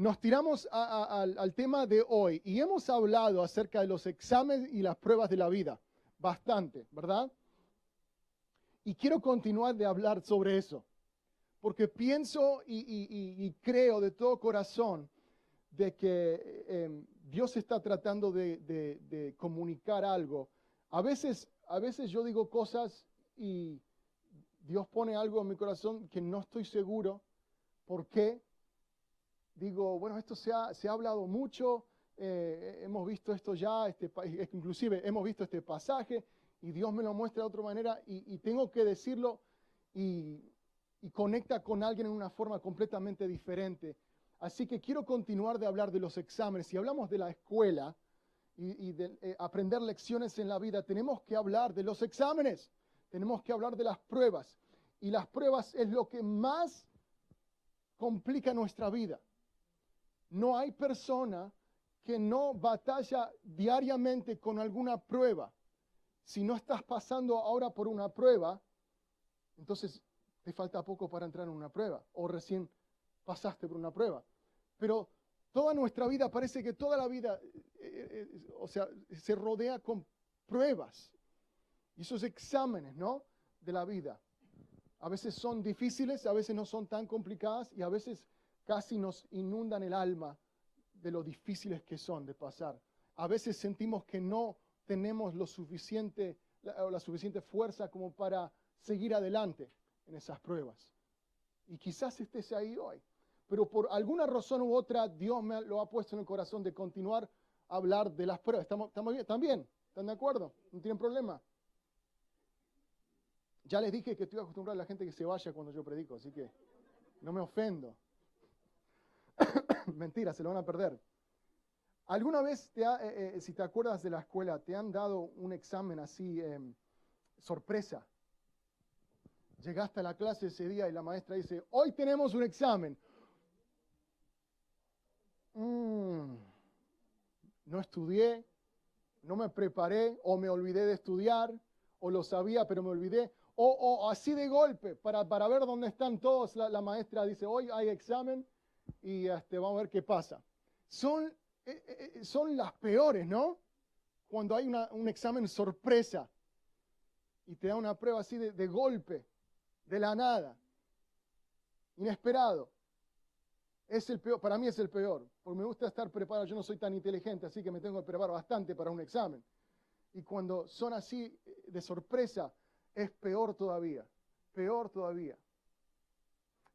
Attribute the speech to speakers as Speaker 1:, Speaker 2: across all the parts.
Speaker 1: nos tiramos al tema de hoy y hemos hablado acerca de los exámenes y las pruebas de la vida. Bastante, ¿verdad? Y quiero continuar de hablar sobre eso, porque pienso y creo de todo corazón de que Dios está tratando de comunicar algo. A veces yo digo cosas y Dios pone algo en mi corazón que no estoy seguro por qué. Digo, bueno, esto se ha hablado mucho, hemos visto esto ya, inclusive hemos visto este pasaje y Dios me lo muestra de otra manera y tengo que decirlo y conecta con alguien en una forma completamente diferente. Así que quiero continuar de hablar de los exámenes. Si hablamos de la escuela y de aprender lecciones en la vida, tenemos que hablar de los exámenes, tenemos que hablar de las pruebas. Y las pruebas es lo que más complica nuestra vida. No hay persona que no batalla diariamente con alguna prueba. Si no estás pasando ahora por una prueba, entonces te falta poco para entrar en una prueba o recién pasaste por una prueba. Pero toda nuestra vida, parece que toda la vida, se rodea con pruebas. Y esos exámenes, ¿no? De la vida. A veces son difíciles, a veces no son tan complicadas y a veces casi nos inundan el alma de lo difíciles que son de pasar. A veces sentimos que no tenemos la suficiente fuerza como para seguir adelante en esas pruebas. Y quizás estés ahí hoy, pero por alguna razón u otra Dios me lo ha puesto en el corazón de continuar a hablar de las pruebas. ¿Estamos bien? ¿Están bien? ¿Están de acuerdo? ¿No tienen problema? Ya les dije que estoy acostumbrado a la gente que se vaya cuando yo predico, así que no me ofendo. Mentira, se lo van a perder. ¿Alguna vez, si te acuerdas de la escuela, te han dado un examen así, sorpresa? Llegaste a la clase ese día y la maestra dice, hoy tenemos un examen. No estudié, no me preparé, o me olvidé de estudiar, o lo sabía pero me olvidé. O así de golpe, para ver dónde están todos, la maestra dice, hoy hay examen y vamos a ver qué pasa. Son las peores, ¿no? Cuando hay un examen sorpresa y te da una prueba así de golpe, de la nada, inesperado. Es el peor, para mí es el peor, porque me gusta estar preparado, yo no soy tan inteligente, así que me tengo que preparar bastante para un examen. Y cuando son así de sorpresa, es peor todavía, peor todavía.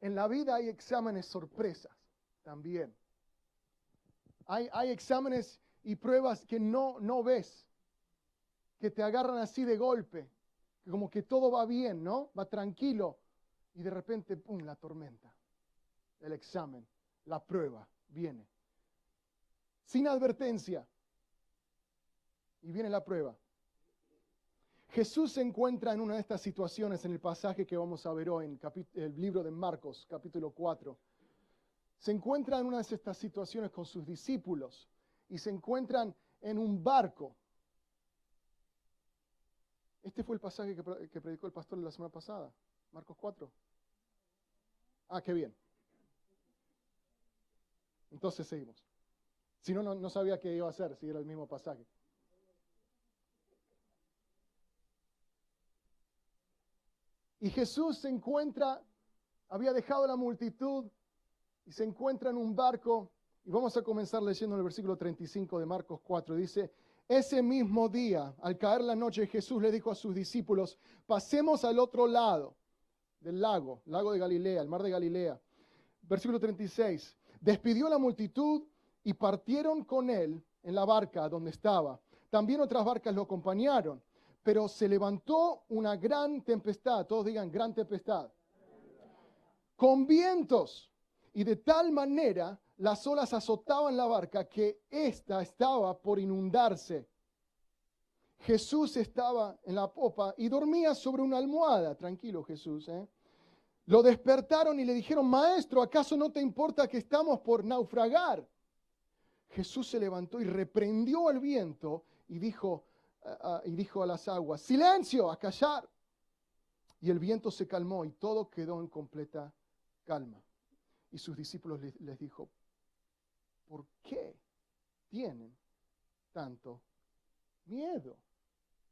Speaker 1: En la vida hay exámenes sorpresas también. Hay exámenes y pruebas que no ves, que te agarran así de golpe, que como que todo va bien, ¿no? Va tranquilo, y de repente, ¡pum!, la tormenta, el examen, la prueba viene. Sin advertencia, y viene la prueba. Jesús se encuentra en una de estas situaciones en el pasaje que vamos a ver hoy, en el libro de Marcos, capítulo 4. Se encuentra en una de estas situaciones con sus discípulos y se encuentran en un barco. Este fue el pasaje que predicó el pastor la semana pasada, Marcos 4. Ah, qué bien. Entonces seguimos. Si no, no sabía qué iba a hacer, si era el mismo pasaje. Y Jesús se encuentra, había dejado la multitud y se encuentra en un barco. Y vamos a comenzar leyendo el versículo 35 de Marcos 4. Dice, ese mismo día, al caer la noche, Jesús le dijo a sus discípulos, pasemos al otro lado del lago de Galilea, el mar de Galilea. Versículo 36. Despidió la multitud y partieron con él en la barca donde estaba. También otras barcas lo acompañaron. Pero se levantó una gran tempestad, todos digan gran tempestad, con vientos, y de tal manera las olas azotaban la barca que ésta estaba por inundarse. Jesús estaba en la popa y dormía sobre una almohada. Tranquilo, Jesús, Lo despertaron y le dijeron, Maestro, ¿acaso no te importa que estamos por naufragar? Jesús se levantó y reprendió al viento y dijo a las aguas, silencio, a callar. Y el viento se calmó y todo quedó en completa calma. Y sus discípulos les dijo, ¿por qué tienen tanto miedo?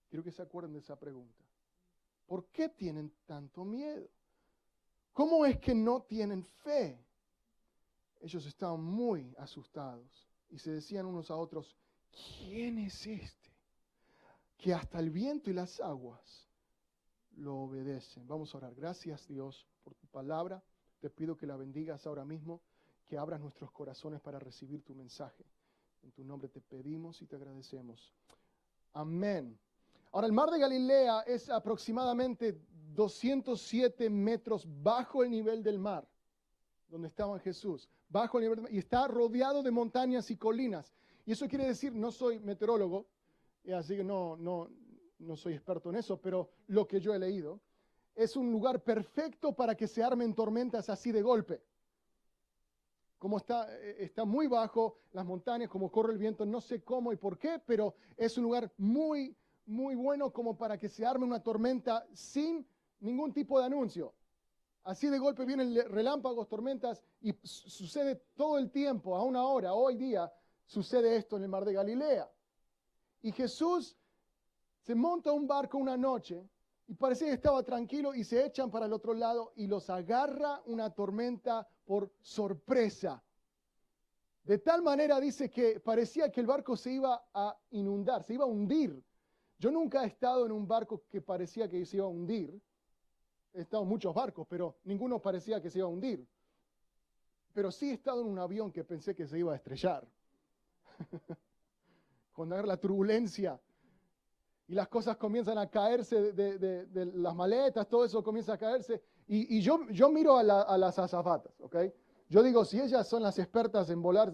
Speaker 1: Quiero que se acuerden de esa pregunta. ¿Por qué tienen tanto miedo? ¿Cómo es que no tienen fe? Ellos estaban muy asustados y se decían unos a otros, ¿quién es este? Que hasta el viento y las aguas lo obedecen. Vamos a orar. Gracias, Dios, por tu palabra. Te pido que la bendigas ahora mismo, que abras nuestros corazones para recibir tu mensaje. En tu nombre te pedimos y te agradecemos. Amén. Ahora, el mar de Galilea es aproximadamente 207 metros bajo el nivel del mar, donde estaba Jesús, bajo el nivel del mar, y está rodeado de montañas y colinas. Y eso quiere decir, no soy meteorólogo, así que no soy experto en eso, pero lo que yo he leído, es un lugar perfecto para que se armen tormentas así de golpe. Como está muy bajo las montañas, como corre el viento, no sé cómo y por qué, pero es un lugar muy, muy bueno como para que se arme una tormenta sin ningún tipo de anuncio. Así de golpe vienen relámpagos, tormentas, y sucede todo el tiempo, a una hora, hoy día, sucede esto en el mar de Galilea. Y Jesús se monta a un barco una noche, y parecía que estaba tranquilo, y se echan para el otro lado, y los agarra una tormenta por sorpresa. De tal manera, dice, que parecía que el barco se iba a inundar, se iba a hundir. Yo nunca he estado en un barco que parecía que se iba a hundir. He estado en muchos barcos, pero ninguno parecía que se iba a hundir. Pero sí he estado en un avión que pensé que se iba a estrellar. Cuando agarra la turbulencia y las cosas comienzan a caerse de las maletas, todo eso comienza a caerse. Y yo miro a las azafatas, ¿ok? Yo digo, si ellas son las expertas en volar,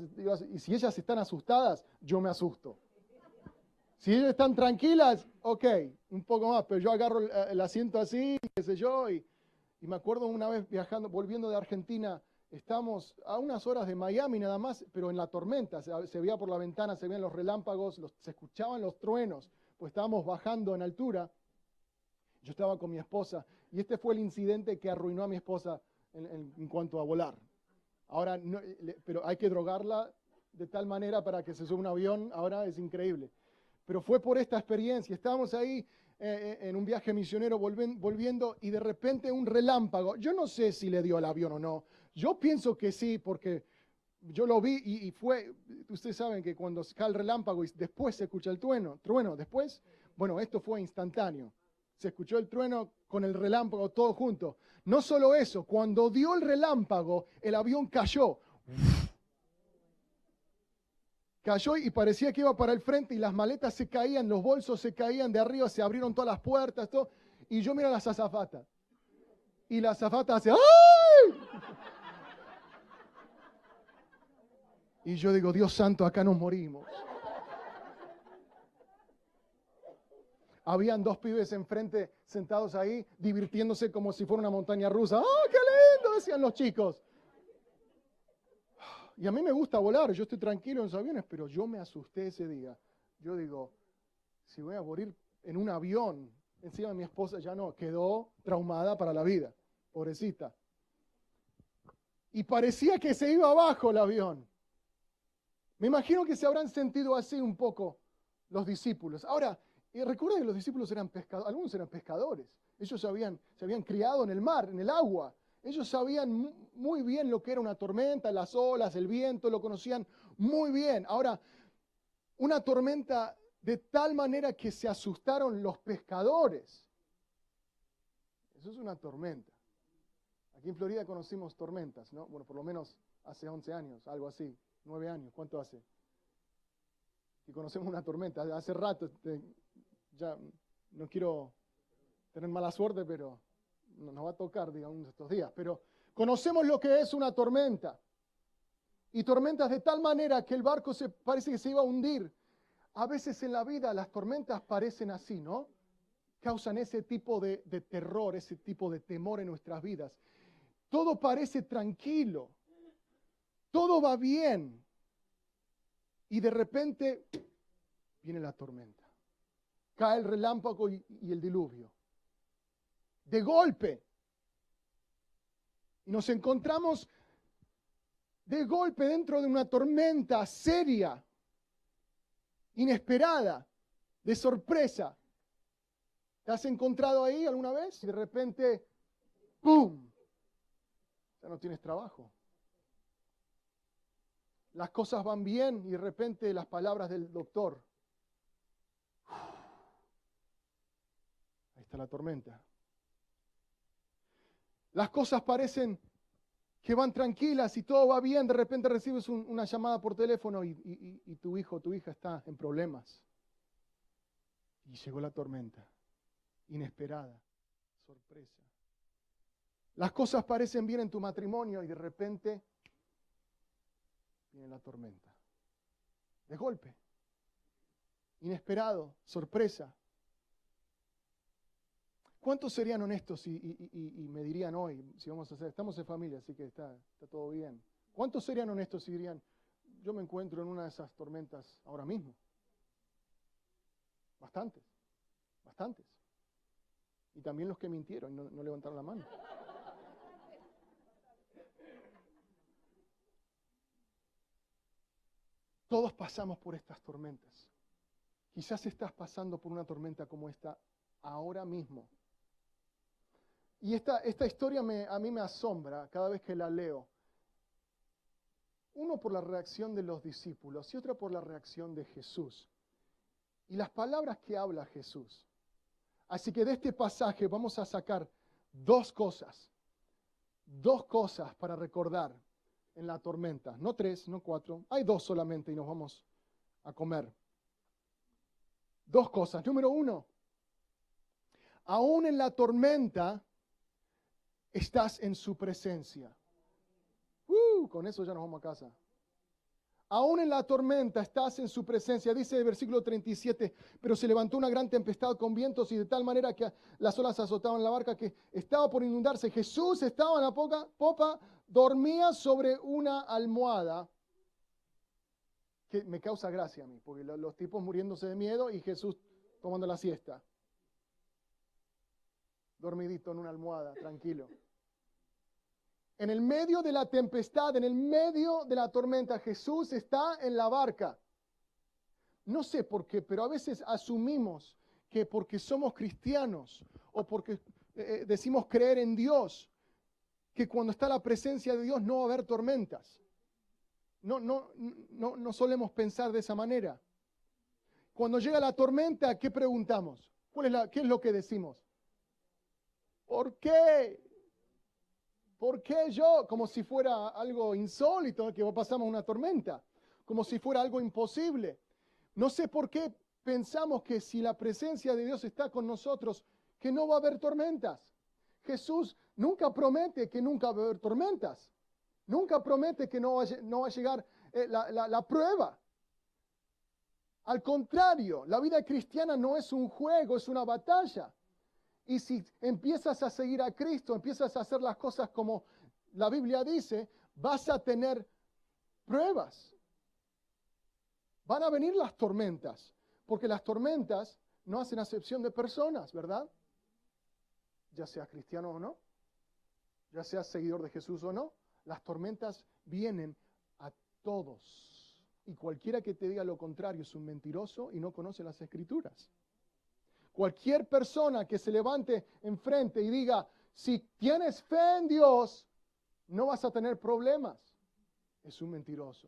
Speaker 1: y si ellas están asustadas, yo me asusto. Si ellas están tranquilas, ok, un poco más, pero yo agarro el asiento así, qué sé yo, y me acuerdo una vez volviendo de Argentina, estamos a unas horas de Miami nada más, pero en la tormenta, se veía por la ventana, se veían los relámpagos, se escuchaban los truenos, pues estábamos bajando en altura. Yo estaba con mi esposa, y este fue el incidente que arruinó a mi esposa en cuanto a volar. Ahora, pero hay que drogarla de tal manera para que se suba un avión, ahora es increíble. Pero fue por esta experiencia. Estábamos ahí en un viaje misionero volviendo y de repente un relámpago. Yo no sé si le dio al avión o no. Yo pienso que sí, porque yo lo vi y fue, ustedes saben que cuando cae el relámpago y después se escucha el trueno después, bueno, esto fue instantáneo. Se escuchó el trueno con el relámpago todo junto. No solo eso, cuando dio el relámpago, el avión cayó. Cayó y parecía que iba para el frente y las maletas se caían, los bolsos se caían de arriba, se abrieron todas las puertas, todo. Y yo miro a las azafatas. Y la azafata hace ¡ay! Y yo digo, Dios santo, acá nos morimos. Habían dos pibes enfrente sentados ahí, divirtiéndose como si fuera una montaña rusa. ¡Oh, qué lindo! Decían los chicos. Y a mí me gusta volar, yo estoy tranquilo en los aviones, pero yo me asusté ese día. Yo digo, si voy a morir en un avión, encima mi esposa ya no, quedó traumada para la vida, pobrecita. Y parecía que se iba abajo el avión. Me imagino que se habrán sentido así un poco los discípulos. Ahora, recuerda que los discípulos eran pescadores, algunos eran pescadores. Ellos se habían criado en el mar, en el agua. Ellos sabían muy bien lo que era una tormenta, las olas, el viento, lo conocían muy bien. Ahora, una tormenta de tal manera que se asustaron los pescadores. Eso es una tormenta. Aquí en Florida conocimos tormentas, ¿no? Bueno, por lo menos hace 11 años, algo así, 9 años. ¿Cuánto hace? Y conocemos una tormenta. Hace rato, ya no quiero tener mala suerte, pero nos va a tocar, digamos, estos días, pero conocemos lo que es una tormenta. Y tormentas de tal manera que el barco parece que se iba a hundir. A veces en la vida las tormentas parecen así, ¿no? Causan ese tipo de terror, ese tipo de temor en nuestras vidas. Todo parece tranquilo, todo va bien. Y de repente viene la tormenta. Cae el relámpago y el diluvio. De golpe. Y nos encontramos de golpe dentro de una tormenta seria, inesperada, de sorpresa. ¿Te has encontrado ahí alguna vez? Y de repente, ¡pum! Ya no tienes trabajo. Las cosas van bien y de repente las palabras del doctor. Ahí está la tormenta. Las cosas parecen que van tranquilas y todo va bien. De repente recibes una llamada por teléfono y tu hijo o tu hija está en problemas. Y llegó la tormenta. Inesperada. Sorpresa. Las cosas parecen bien en tu matrimonio y de repente viene la tormenta. De golpe. Inesperado. Sorpresa. ¿Cuántos serían honestos y me dirían hoy, si vamos a hacer, estamos en familia, así que está todo bien? ¿Cuántos serían honestos y dirían, yo me encuentro en una de esas tormentas ahora mismo? Bastantes, bastantes. Y también los que mintieron, no levantaron la mano. Todos pasamos por estas tormentas. Quizás estás pasando por una tormenta como esta ahora mismo. Y esta historia a mí me asombra cada vez que la leo. Uno por la reacción de los discípulos y otra por la reacción de Jesús. Y las palabras que habla Jesús. Así que de este pasaje vamos a sacar dos cosas para recordar en la tormenta. No 3, no 4, hay 2 solamente y nos vamos a comer. 2 cosas. Número 1, aún en la tormenta estás en su presencia. Con eso ya nos vamos a casa. Aún en la tormenta estás en su presencia. Dice el versículo 37, pero se levantó una gran tempestad con vientos y de tal manera que las olas azotaban la barca que estaba por inundarse. Jesús estaba en la popa, dormía sobre una almohada. Que me causa gracia a mí, porque los tipos muriéndose de miedo y Jesús tomando la siesta. Dormidito en una almohada, tranquilo. En el medio de la tempestad, en el medio de la tormenta, Jesús está en la barca. No sé por qué, pero a veces asumimos que porque somos cristianos o porque decimos creer en Dios, que cuando está la presencia de Dios no va a haber tormentas. No solemos pensar de esa manera. Cuando llega la tormenta, ¿qué preguntamos? ¿Qué es lo que decimos? ¿Por qué? ¿Por qué yo? Como si fuera algo insólito que pasamos una tormenta, como si fuera algo imposible. No sé por qué pensamos que si la presencia de Dios está con nosotros, que no va a haber tormentas. Jesús nunca promete que nunca va a haber tormentas. Nunca promete que no va a llegar la prueba. Al contrario, la vida cristiana no es un juego, es una batalla. Y si empiezas a seguir a Cristo, empiezas a hacer las cosas como la Biblia dice, vas a tener pruebas. Van a venir las tormentas, porque las tormentas no hacen acepción de personas, ¿verdad? Ya seas cristiano o no, ya seas seguidor de Jesús o no, las tormentas vienen a todos. Y cualquiera que te diga lo contrario es un mentiroso y no conoce las Escrituras. Cualquier persona que se levante enfrente y diga, si tienes fe en Dios, no vas a tener problemas, es un mentiroso.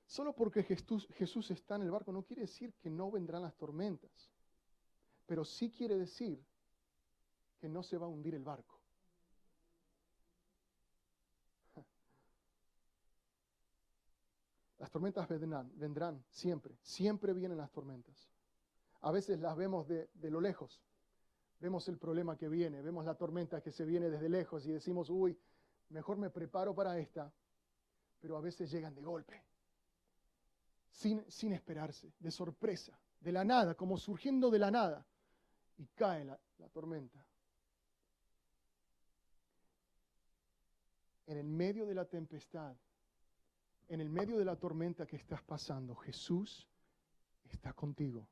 Speaker 1: Solo porque Jesús está en el barco no quiere decir que no vendrán las tormentas, pero sí quiere decir que no se va a hundir el barco. Las tormentas vendrán siempre vienen las tormentas. A veces las vemos de lo lejos, vemos el problema que viene, vemos la tormenta que se viene desde lejos y decimos, uy, mejor me preparo para esta, pero a veces llegan de golpe, sin esperarse, de sorpresa, de la nada, como surgiendo de la nada, y cae la tormenta. En el medio de la tempestad, en el medio de la tormenta que estás pasando, Jesús está contigo.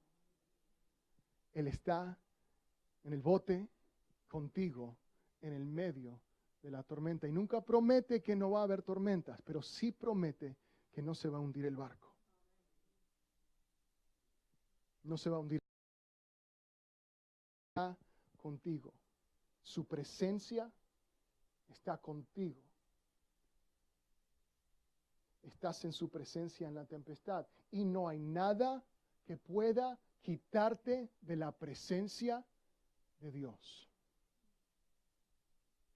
Speaker 1: Él está en el bote contigo en el medio de la tormenta. Y nunca promete que no va a haber tormentas, pero sí promete que no se va a hundir el barco. No se va a hundir. Está contigo. Su presencia está contigo. Estás en su presencia en la tempestad. Y no hay nada que pueda quitarte de la presencia de Dios.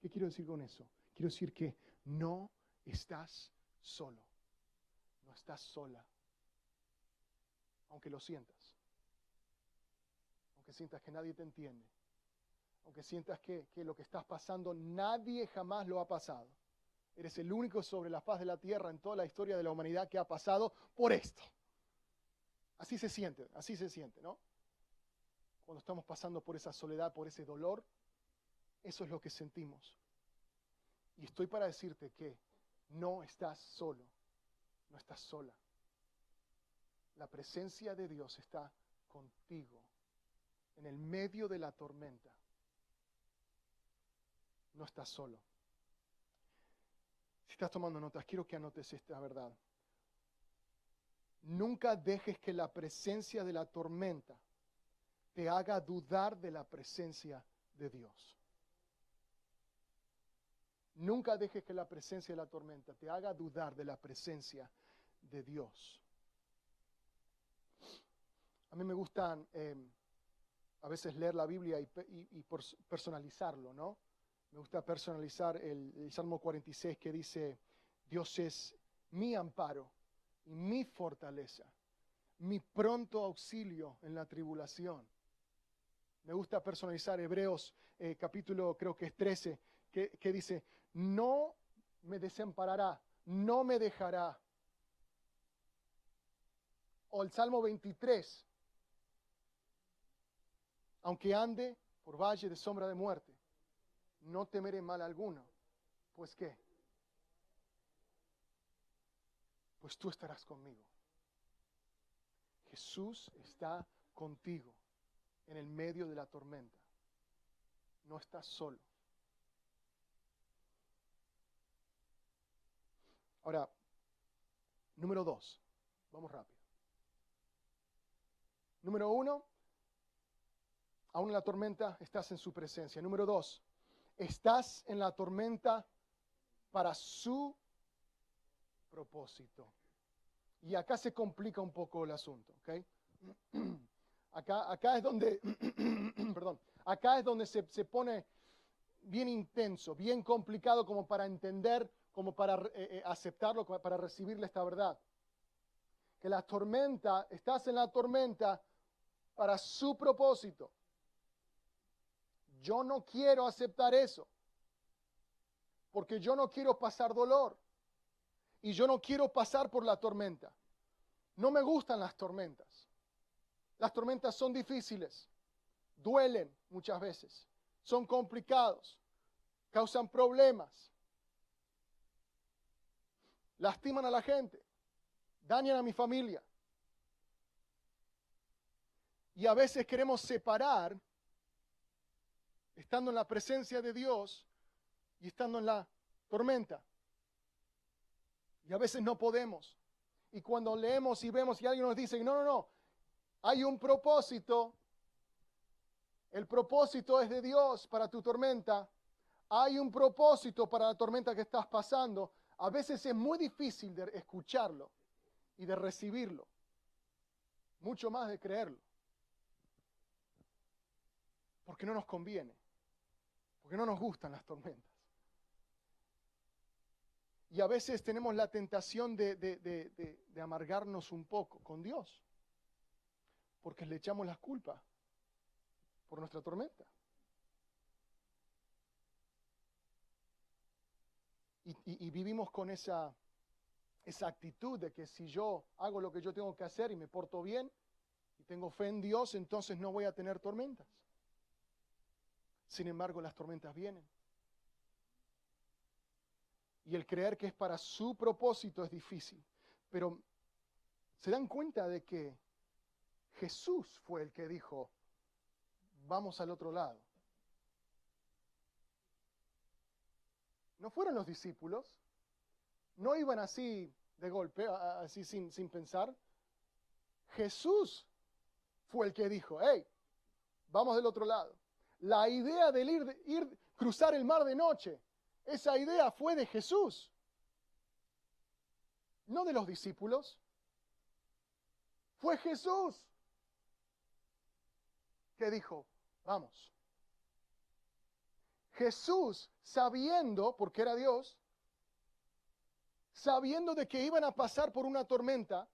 Speaker 1: ¿Qué quiero decir con eso? Quiero decir que no estás solo. No estás sola. Aunque lo sientas. Aunque sientas que nadie te entiende. Aunque sientas que lo que estás pasando nadie jamás lo ha pasado. Eres el único sobre la faz de la tierra en toda la historia de la humanidad que ha pasado por esto. Así se siente, ¿no? Cuando estamos pasando por esa soledad, por ese dolor, eso es lo que sentimos. Y estoy para decirte que no estás solo, no estás sola. La presencia de Dios está contigo en el medio de la tormenta. No estás solo. Si estás tomando notas, quiero que anotes esta verdad. Nunca dejes que la presencia de la tormenta te haga dudar de la presencia de Dios. Nunca dejes que la presencia de la tormenta te haga dudar de la presencia de Dios. A mí me gusta a veces leer la Biblia y personalizarlo, ¿no? Me gusta personalizar el Salmo 46 que dice, Dios es mi amparo y mi fortaleza, mi pronto auxilio en la tribulación. Me gusta personalizar Hebreos capítulo creo que es 13, que dice, no me desamparará, no me dejará. O el Salmo 23, aunque ande por valle de sombra de muerte, no temeré mal alguno. ¿Pues qué? Pues tú estarás conmigo. Jesús está contigo en el medio de la tormenta. No estás solo. Ahora, número 2. Vamos rápido. Número 1, aún en la tormenta estás en su presencia. Número 2, estás en la tormenta para su propósito. Y acá se complica un poco el asunto, ¿ok? Acá es donde, perdón, acá es donde se pone bien intenso, bien complicado como para entender, como para aceptarlo, como para recibirle esta verdad. Que la tormenta, estás en la tormenta para su propósito. Yo no quiero aceptar eso, porque yo no quiero pasar dolor y yo no quiero pasar por la tormenta. No me gustan las tormentas. Las tormentas son difíciles, duelen muchas veces, son complicados, causan problemas, lastiman a la gente, dañan a mi familia. Y a veces queremos separar, estando en la presencia de Dios y estando en la tormenta. Y a veces no podemos. Y cuando leemos y vemos y alguien nos dice, no, hay un propósito. El propósito es de Dios para tu tormenta. Hay un propósito para la tormenta que estás pasando. A veces es muy difícil de escucharlo y de recibirlo. Mucho más de creerlo. Porque no nos conviene. Porque no nos gustan las tormentas. Y a veces tenemos la tentación de amargarnos un poco con Dios. Porque le echamos las culpas por nuestra tormenta. Y vivimos con esa actitud de que si yo hago lo que yo tengo que hacer y me porto bien y tengo fe en Dios, entonces no voy a tener tormentas. Sin embargo, las tormentas vienen. Y el creer que es para su propósito es difícil. Pero se dan cuenta de que Jesús fue el que dijo, vamos al otro lado. No fueron los discípulos, no iban así de golpe, así sin pensar. Jesús fue el que dijo, hey, vamos del otro lado. La idea de cruzar el mar de noche, esa idea fue de Jesús, no de los discípulos. Fue Jesús que dijo, vamos. Jesús, sabiendo, porque era Dios, sabiendo de que iban a pasar por una tormenta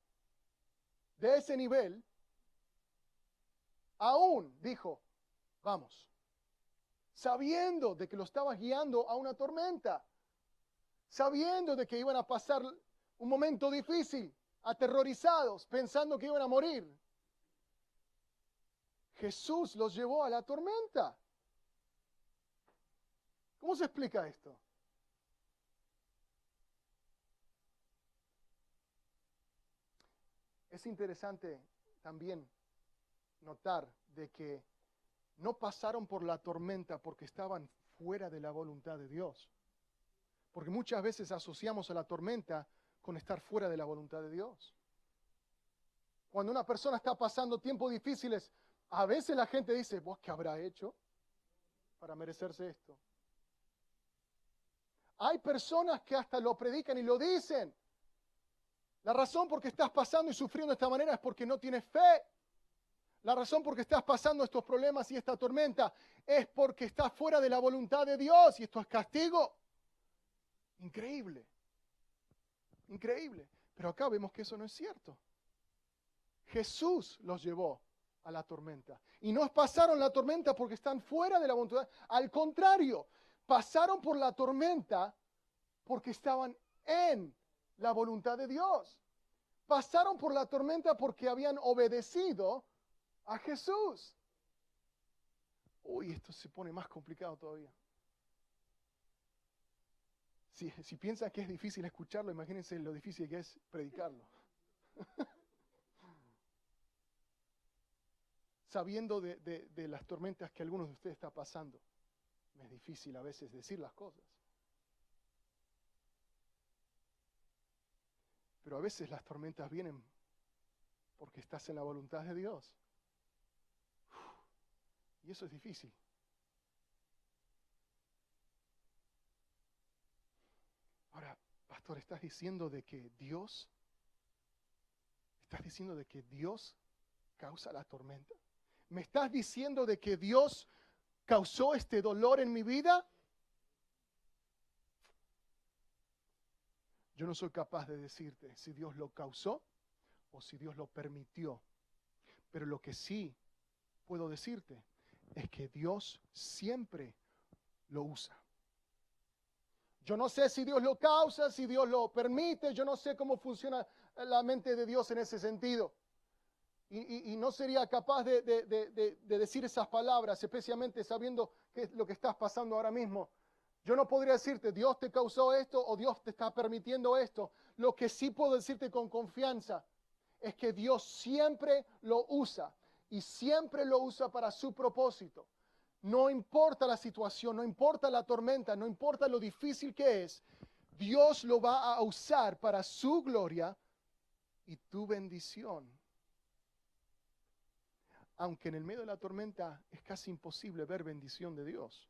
Speaker 1: de ese nivel, aún dijo, vamos. Sabiendo de que lo estaba guiando a una tormenta, sabiendo de que iban a pasar un momento difícil, aterrorizados, pensando que iban a morir. Jesús los llevó a la tormenta. ¿Cómo se explica esto? Es interesante también notar de que no pasaron por la tormenta porque estaban fuera de la voluntad de Dios. Porque muchas veces asociamos a la tormenta con estar fuera de la voluntad de Dios. Cuando una persona está pasando tiempos difíciles, a veces la gente dice, ¿vos qué habrá hecho para merecerse esto? Hay personas que hasta lo predican y lo dicen. La razón por qué estás pasando y sufriendo de esta manera es porque no tienes fe. La razón por qué estás pasando estos problemas y esta tormenta es porque estás fuera de la voluntad de Dios y esto es castigo. Increíble. Increíble. Pero acá vemos que eso no es cierto. Jesús los llevó a la tormenta. Y no pasaron la tormenta porque están fuera de la voluntad. Al contrario, pasaron por la tormenta porque estaban en la voluntad de Dios. Pasaron por la tormenta porque habían obedecido a Jesús. Uy, esto se pone más complicado todavía. Si piensan que es difícil escucharlo, imagínense lo difícil que es predicarlo. Sabiendo de las tormentas que algunos de ustedes están pasando, es difícil a veces decir las cosas. Pero a veces las tormentas vienen porque estás en la voluntad de Dios. Y eso es difícil. Ahora, pastor, ¿estás diciendo de que Dios causa la tormenta? ¿Me estás diciendo de que Dios causó este dolor en mi vida? Yo no soy capaz de decirte si Dios lo causó o si Dios lo permitió. Pero lo que sí puedo decirte es que Dios siempre lo usa. Yo no sé si Dios lo causa, si Dios lo permite, yo no sé cómo funciona la mente de Dios en ese sentido. Y no sería capaz de decir esas palabras, especialmente sabiendo qué es lo que estás pasando ahora mismo. Yo no podría decirte, Dios te causó esto o Dios te está permitiendo esto. Lo que sí puedo decirte con confianza es que Dios siempre lo usa y siempre lo usa para su propósito. No importa la situación, no importa la tormenta, no importa lo difícil que es, Dios lo va a usar para su gloria y tu bendición. Aunque en el medio de la tormenta es casi imposible ver bendición de Dios.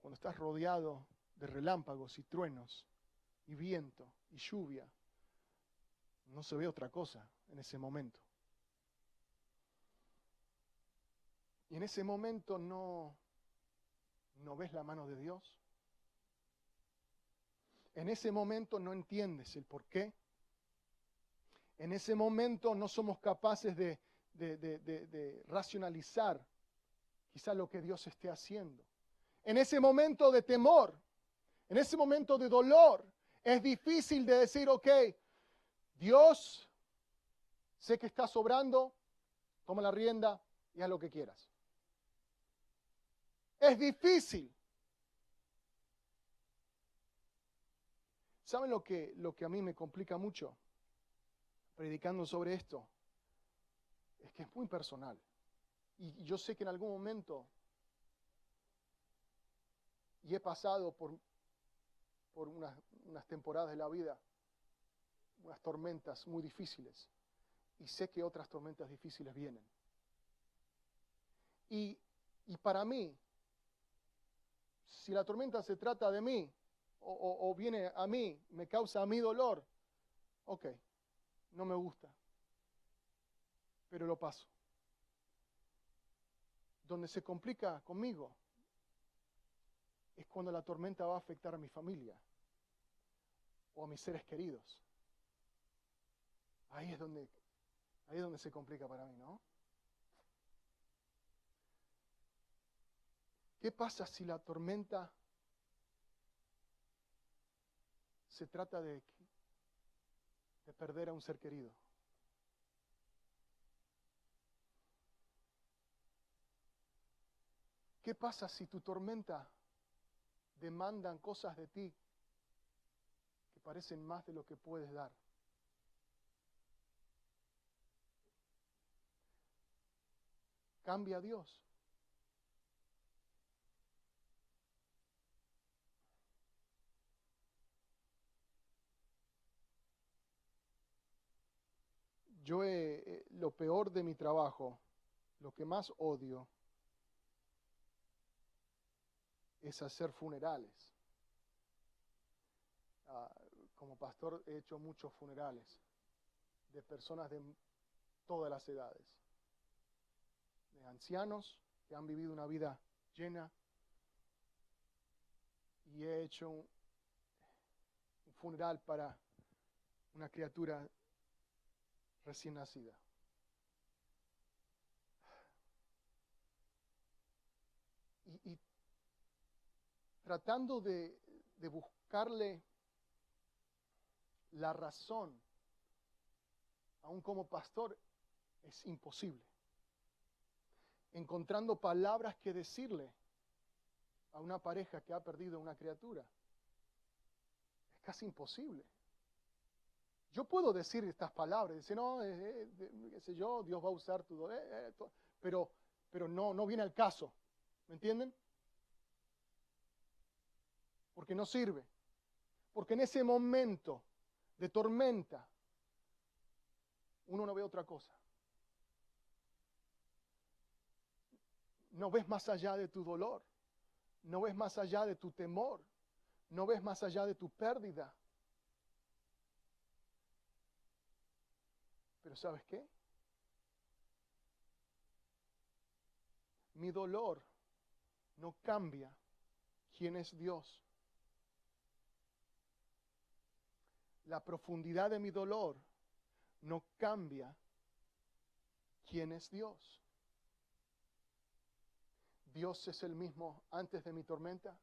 Speaker 1: Cuando estás rodeado de relámpagos y truenos y viento y lluvia, no se ve otra cosa en ese momento. Y en ese momento no ves la mano de Dios. En ese momento no entiendes el por qué. En ese momento no somos capaces de racionalizar quizá lo que Dios esté haciendo. En ese momento de temor, en ese momento de dolor, es difícil de decir, ok, Dios, sé que estás obrando, toma la rienda y haz lo que quieras. Es difícil. ¿Saben lo que a mí me complica mucho? Predicando sobre esto. es que es muy personal. Y yo sé que en algún momento, y he pasado por unas temporadas de la vida, unas tormentas muy difíciles, y sé que otras tormentas difíciles vienen. Y para mí, si la tormenta se trata de mí, o viene a mí, me causa a mí dolor, ok, no me gusta, pero lo paso. Donde se complica conmigo es cuando la tormenta va a afectar a mi familia o a mis seres queridos. Ahí es donde se complica para mí, ¿no? ¿Qué pasa si la tormenta se trata de perder a un ser querido? ¿Qué pasa si tu tormenta demandan cosas de ti que parecen más de lo que puedes dar? ¿Cambia a Dios? Lo peor de mi trabajo, lo que más odio, es hacer funerales. Como pastor he hecho muchos funerales de personas de todas las edades, de ancianos que han vivido una vida llena, y he hecho un funeral para una criatura recién nacida. Y tratando de buscarle la razón, aún como pastor, es imposible. Encontrando palabras que decirle a una pareja que ha perdido una criatura, es casi imposible. Yo puedo decir estas palabras, decir, no, qué sé yo, Dios va a usar tu dolor, pero no viene al caso, ¿me entienden? Porque no sirve. Porque en ese momento de tormenta, uno no ve otra cosa. No ves más allá de tu dolor, no ves más allá de tu temor, no ves más allá de tu pérdida. Pero ¿sabes qué? Mi dolor no cambia quién es Dios. La profundidad de mi dolor no cambia quién es Dios. Dios es el mismo antes de mi tormenta.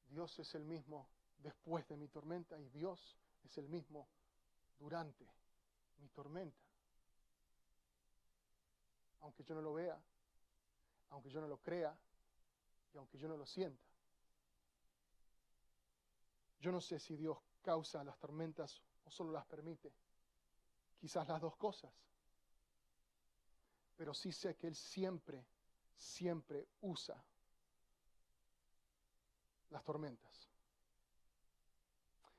Speaker 1: Dios es el mismo después de mi tormenta. Y Dios es el mismo durante mi tormenta. Aunque yo no lo vea, aunque yo no lo crea y aunque yo no lo sienta. Yo no sé si Dios causa las tormentas o solo las permite. Quizás las dos cosas. Pero sí sé que Él siempre usa las tormentas.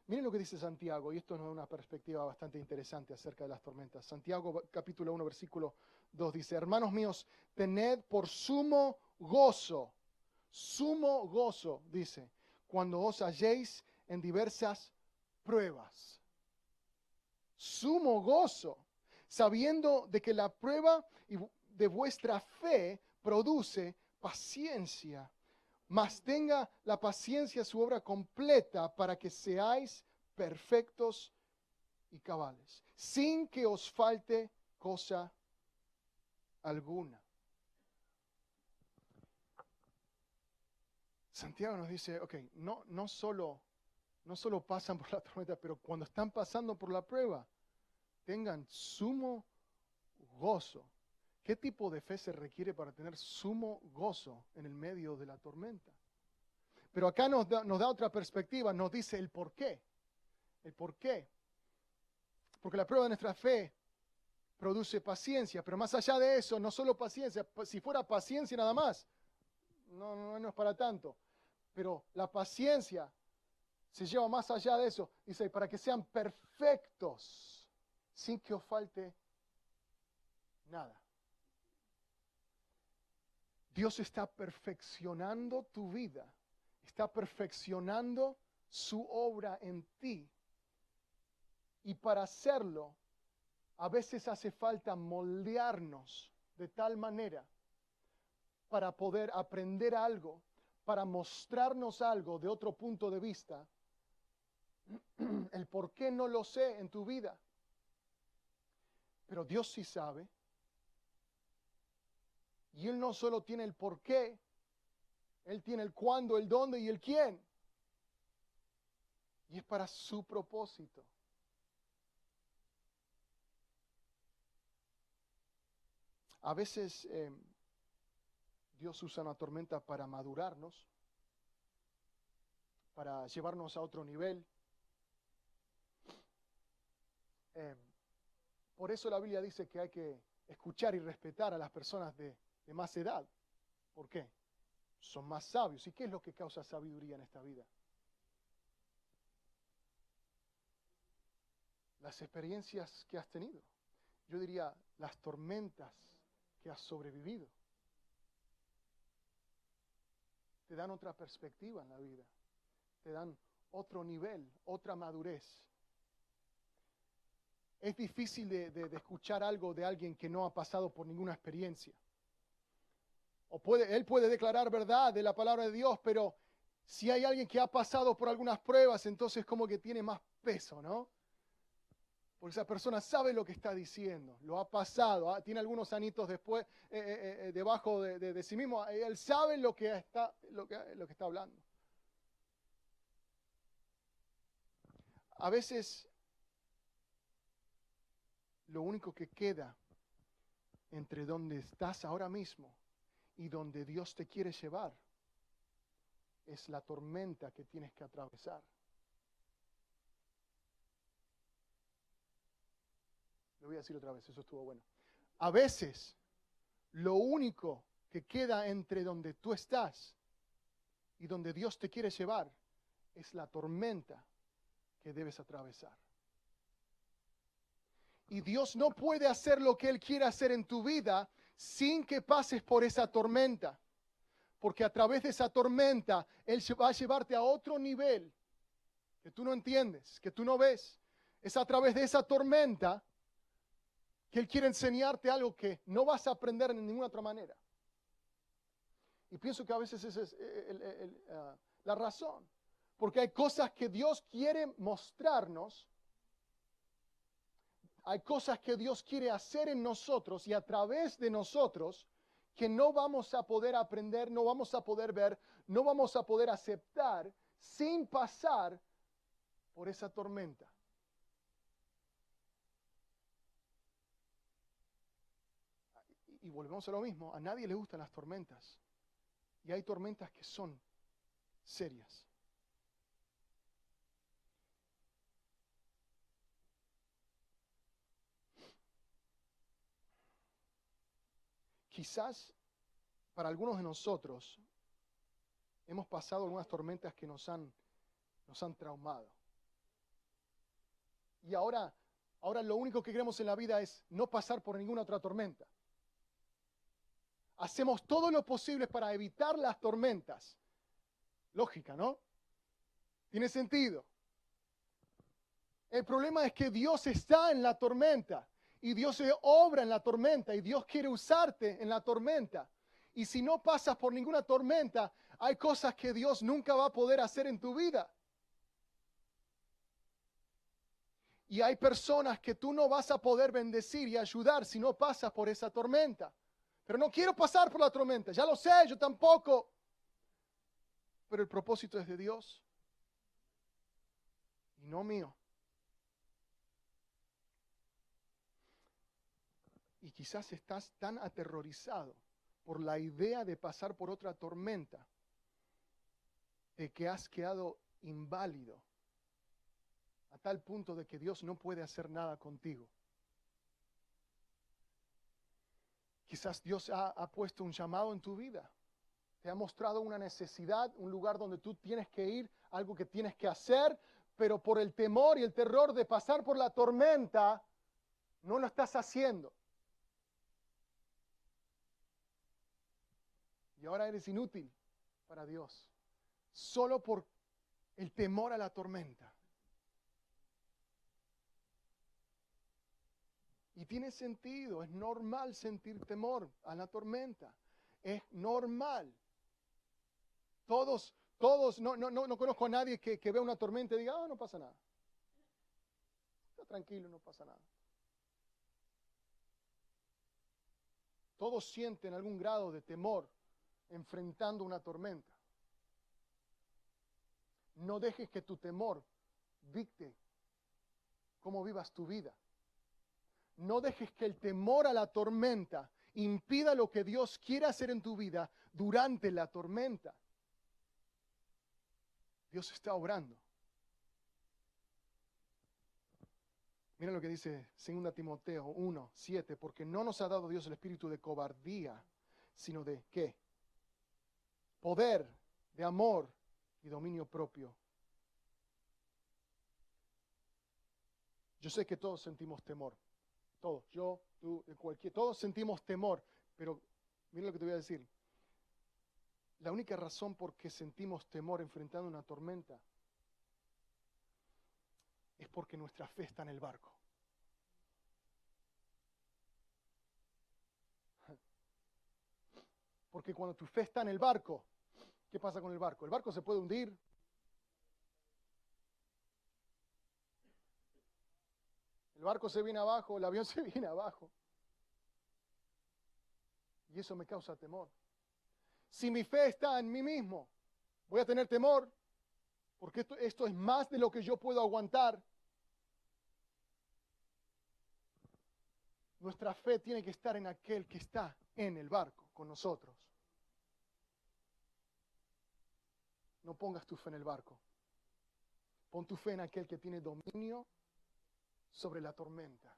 Speaker 1: Miren lo que dice Santiago, y esto nos da una perspectiva bastante interesante acerca de las tormentas. Santiago capítulo 1, versículo 2 dice, hermanos míos, tened por sumo gozo, dice, cuando os halléis en diversas pruebas. Sumo gozo, sabiendo de que la prueba de vuestra fe produce paciencia. Mas tenga la paciencia su obra completa para que seáis perfectos y cabales, sin que os falte cosa alguna. Santiago nos dice, ok, no solo pasan por la tormenta, pero cuando están pasando por la prueba, tengan sumo gozo. ¿Qué tipo de fe se requiere para tener sumo gozo en el medio de la tormenta? Pero acá nos da otra perspectiva, nos dice el por qué. El por qué. Porque la prueba de nuestra fe produce paciencia, pero más allá de eso, no solo paciencia, si fuera paciencia nada más, no es para tanto. Pero la paciencia se lleva más allá de eso. Dice, para que sean perfectos, sin que os falte nada. Dios está perfeccionando tu vida, está perfeccionando su obra en ti. Y para hacerlo, a veces hace falta moldearnos de tal manera para poder aprender algo, para mostrarnos algo de otro punto de vista. El por qué no lo sé en tu vida, pero Dios sí sabe. Y Él no solo tiene el por qué, Él tiene el cuándo, el dónde y el quién. Y es para su propósito. A veces Dios usa una tormenta para madurarnos, para llevarnos a otro nivel. Por eso la Biblia dice que hay que escuchar y respetar a las personas de más edad. ¿Por qué? Son más sabios. ¿Y qué es lo que causa sabiduría en esta vida? Las experiencias que has tenido. Yo diría, las tormentas que has sobrevivido. Te dan otra perspectiva en la vida. Te dan otro nivel, otra madurez. Es difícil de escuchar algo de alguien que no ha pasado por ninguna experiencia. Él puede declarar verdad de la palabra de Dios, pero si hay alguien que ha pasado por algunas pruebas, entonces como que tiene más peso, ¿no? Porque esa persona sabe lo que está diciendo, lo ha pasado, tiene algunos anitos después debajo de sí mismo, él sabe lo que está hablando. A veces lo único que queda entre donde estás ahora mismo y donde Dios te quiere llevar es la tormenta que tienes que atravesar. Lo voy a decir otra vez, eso estuvo bueno. A veces, lo único que queda entre donde tú estás y donde Dios te quiere llevar es la tormenta que debes atravesar. Y Dios no puede hacer lo que Él quiere hacer en tu vida sin que pases por esa tormenta. Porque a través de esa tormenta, Él va a llevarte a otro nivel que tú no entiendes, que tú no ves. Es a través de esa tormenta que Él quiere enseñarte algo que no vas a aprender de ninguna otra manera. Y pienso que a veces esa es la razón. Porque hay cosas que Dios quiere mostrarnos. Hay cosas que Dios quiere hacer en nosotros y a través de nosotros que no vamos a poder aprender, no vamos a poder ver, no vamos a poder aceptar sin pasar por esa tormenta. Y volvemos a lo mismo, a nadie le gustan las tormentas. Y hay tormentas que son serias. Quizás para algunos de nosotros hemos pasado algunas tormentas que nos han traumado. Y ahora lo único que queremos en la vida es no pasar por ninguna otra tormenta. Hacemos todo lo posible para evitar las tormentas. Lógica, ¿no? Tiene sentido. El problema es que Dios está en la tormenta. Y Dios se obra en la tormenta y Dios quiere usarte en la tormenta. Y si no pasas por ninguna tormenta, hay cosas que Dios nunca va a poder hacer en tu vida. Y hay personas que tú no vas a poder bendecir y ayudar si no pasas por esa tormenta. Pero no quiero pasar por la tormenta, ya lo sé, yo tampoco. Pero el propósito es de Dios y no mío. Y quizás estás tan aterrorizado por la idea de pasar por otra tormenta de que has quedado inválido a tal punto de que Dios no puede hacer nada contigo. Quizás Dios ha puesto un llamado en tu vida. Te ha mostrado una necesidad, un lugar donde tú tienes que ir, algo que tienes que hacer, pero por el temor y el terror de pasar por la tormenta, no lo estás haciendo. Y ahora eres inútil para Dios, solo por el temor a la tormenta. Y tiene sentido, es normal sentir temor a la tormenta. Es normal. Todos, no conozco a nadie que vea una tormenta y diga, no pasa nada. Está tranquilo, no pasa nada. Todos sienten algún grado de temor enfrentando una tormenta. No dejes que tu temor dicte cómo vivas tu vida. No dejes que el temor a la tormenta impida lo que Dios quiere hacer en tu vida durante la tormenta. Dios está obrando. Mira lo que dice 2 Timoteo 1:7, porque no nos ha dado Dios el espíritu de cobardía, sino de ¿qué? Poder, de amor y dominio propio. Yo sé que todos sentimos temor. Todos, yo, tú, todos sentimos temor, pero mira lo que te voy a decir. La única razón por qué sentimos temor enfrentando una tormenta es porque nuestra fe está en el barco. Porque cuando tu fe está en el barco, ¿qué pasa con el barco? El barco se puede hundir. El barco se viene abajo, el avión se viene abajo. Y eso me causa temor. Si mi fe está en mí mismo, voy a tener temor, porque esto es más de lo que yo puedo aguantar. Nuestra fe tiene que estar en aquel que está en el barco con nosotros. No pongas tu fe en el barco. Pon tu fe en aquel que tiene dominio sobre la tormenta.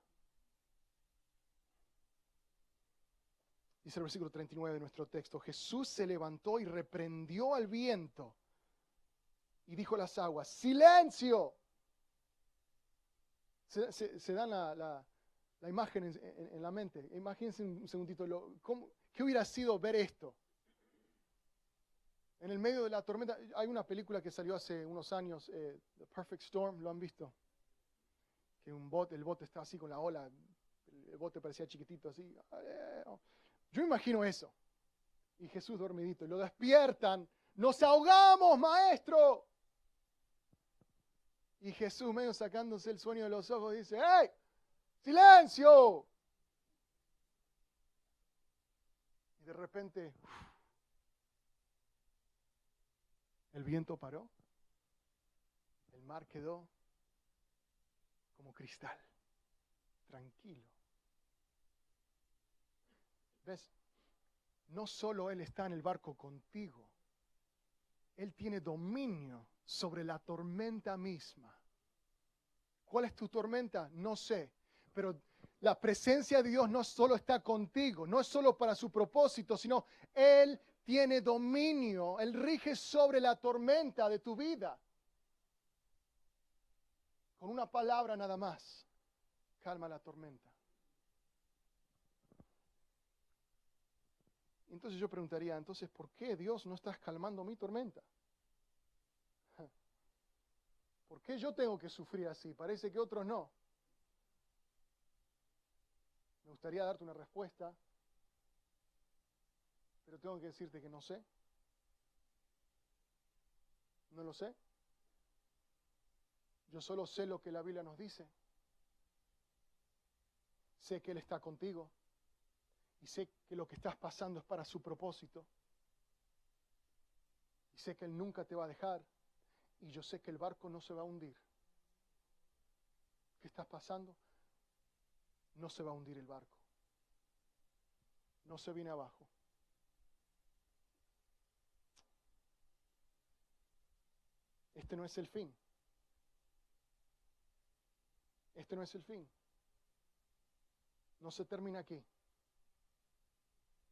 Speaker 1: Dice el versículo 39 de nuestro texto: Jesús se levantó y reprendió al viento y dijo a las aguas: ¡silencio! Se dan la imagen en la mente. Imagínense un segundito, ¿qué hubiera sido ver esto? En el medio de la tormenta. Hay una película que salió hace unos años, The Perfect Storm, ¿lo han visto? Que el bote está así con la ola, el bote parecía chiquitito así. Yo imagino eso. Y Jesús dormidito, y lo despiertan. ¡Nos ahogamos, maestro! Y Jesús, medio sacándose el sueño de los ojos, dice: ¡hey! ¡Silencio! Y de repente, el viento paró. El mar quedó como cristal, tranquilo. ¿Ves? No solo Él está en el barco contigo, Él tiene dominio sobre la tormenta misma. ¿Cuál es tu tormenta? No sé, pero la presencia de Dios no solo está contigo, no es solo para su propósito, sino Él tiene dominio, Él rige sobre la tormenta de tu vida. Con una palabra nada más, calma la tormenta. Entonces yo preguntaría, entonces, ¿por qué Dios no estás calmando mi tormenta? ¿Por qué yo tengo que sufrir así? Parece que otros no. Me gustaría darte una respuesta, pero tengo que decirte que no sé. No lo sé. Yo solo sé lo que la Biblia nos dice. Sé que Él está contigo. Y sé que lo que estás pasando es para su propósito. Y sé que Él nunca te va a dejar. Y yo sé que el barco no se va a hundir. ¿Qué estás pasando? No se va a hundir el barco. No se viene abajo. Este no es el fin. Este no es el fin. No se termina aquí.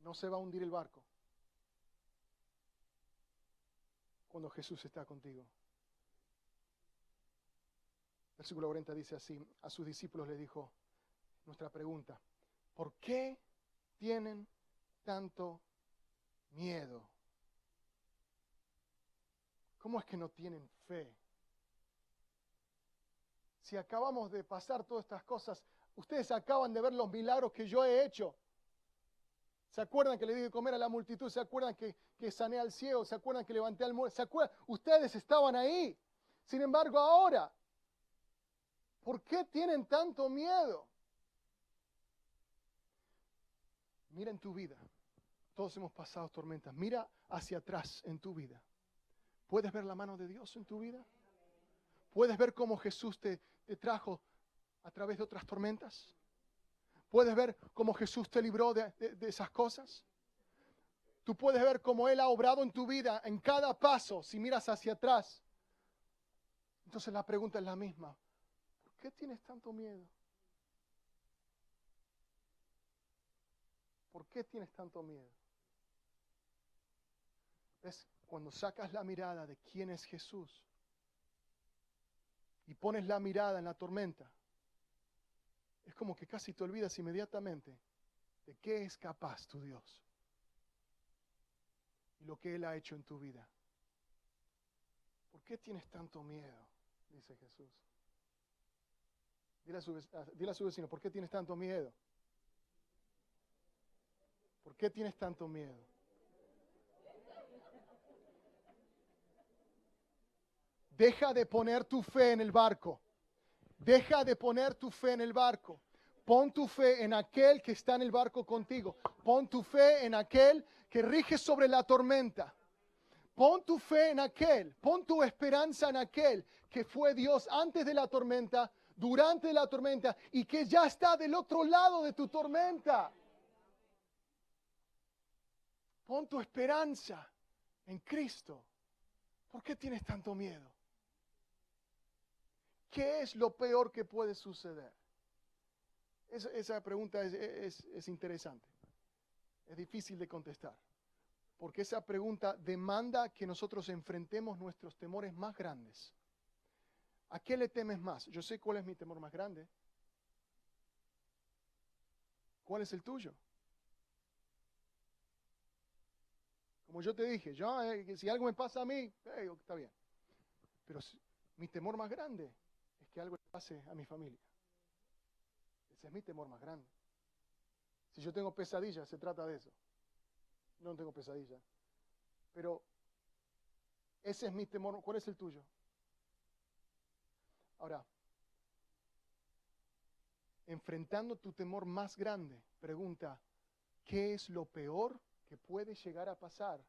Speaker 1: No se va a hundir el barco cuando Jesús está contigo. Versículo 40 dice así, a sus discípulos le dijo, nuestra pregunta, ¿por qué tienen tanto miedo? ¿Cómo es que no tienen fe? Si acabamos de pasar todas estas cosas, ustedes acaban de ver los milagros que yo he hecho. ¿Se acuerdan que le di de comer a la multitud? ¿Se acuerdan que sané al ciego? ¿Se acuerdan que levanté al muerto? ¿Se acuerdan? Ustedes estaban ahí. Sin embargo, ahora, ¿por qué tienen tanto miedo? Mira en tu vida. Todos hemos pasado tormentas. Mira hacia atrás en tu vida. ¿Puedes ver la mano de Dios en tu vida? ¿Puedes ver cómo Jesús te trajo a través de otras tormentas? ¿Puedes ver cómo Jesús te libró de esas cosas? Tú puedes ver cómo Él ha obrado en tu vida en cada paso si miras hacia atrás. Entonces la pregunta es la misma. ¿Por qué tienes tanto miedo? ¿Por qué tienes tanto miedo? ¿Ves? Cuando sacas la mirada de quién es Jesús y pones la mirada en la tormenta, es como que casi te olvidas inmediatamente de qué es capaz tu Dios y lo que Él ha hecho en tu vida. ¿Por qué tienes tanto miedo? Dice Jesús. Dile a su vecino, ¿por qué tienes tanto miedo? ¿Por qué tienes tanto miedo? Deja de poner tu fe en el barco. Deja de poner tu fe en el barco. Pon tu fe en aquel que está en el barco contigo. Pon tu fe en aquel que rige sobre la tormenta. Pon tu fe en aquel. Pon tu esperanza en aquel que fue Dios antes de la tormenta, durante la tormenta y que ya está del otro lado de tu tormenta. Pon tu esperanza en Cristo. ¿Por qué tienes tanto miedo? ¿Qué es lo peor que puede suceder? Esa pregunta es interesante. Es difícil de contestar. Porque esa pregunta demanda que nosotros enfrentemos nuestros temores más grandes. ¿A qué le temes más? Yo sé cuál es mi temor más grande. ¿Cuál es el tuyo? Como yo te dije, si algo me pasa a mí, está bien. Pero mi temor más grande es que algo le pase a mi familia. Ese es mi temor más grande. Si yo tengo pesadillas, se trata de eso. No tengo pesadillas. Pero ese es mi temor. ¿Cuál es el tuyo? Ahora, enfrentando tu temor más grande, pregunta, ¿qué es lo peor que puede llegar a pasar?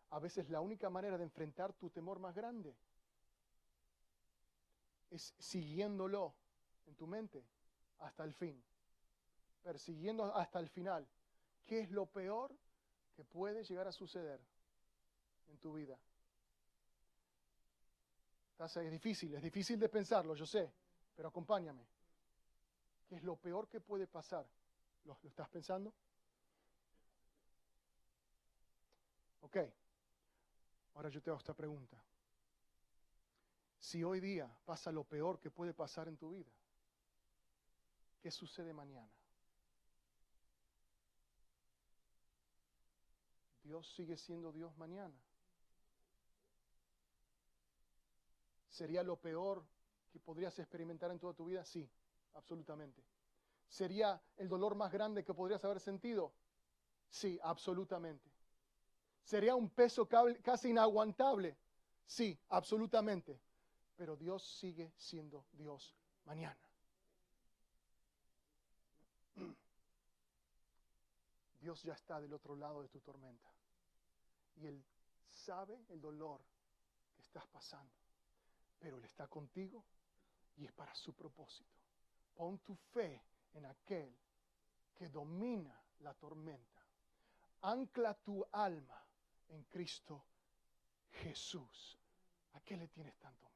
Speaker 1: A veces la única manera de enfrentar tu temor más grande es siguiéndolo en tu mente hasta el fin, persiguiendo hasta el final. ¿Qué es lo peor que puede llegar a suceder en tu vida? Es difícil de pensarlo, yo sé, pero acompáñame. ¿Qué es lo peor que puede pasar? ¿Lo estás pensando? Ok, ahora yo te hago esta pregunta. Si hoy día pasa lo peor que puede pasar en tu vida, ¿qué sucede mañana? ¿Dios sigue siendo Dios mañana? ¿Sería lo peor que podrías experimentar en toda tu vida? Sí, absolutamente. ¿Sería el dolor más grande que podrías haber sentido? Sí, absolutamente. ¿Sería un peso casi inaguantable? Sí, absolutamente. Pero Dios sigue siendo Dios mañana. Dios ya está del otro lado de tu tormenta. Y Él sabe el dolor que estás pasando. Pero Él está contigo y es para su propósito. Pon tu fe en aquel que domina la tormenta. Ancla tu alma en Cristo Jesús. ¿A qué le tienes tanto miedo?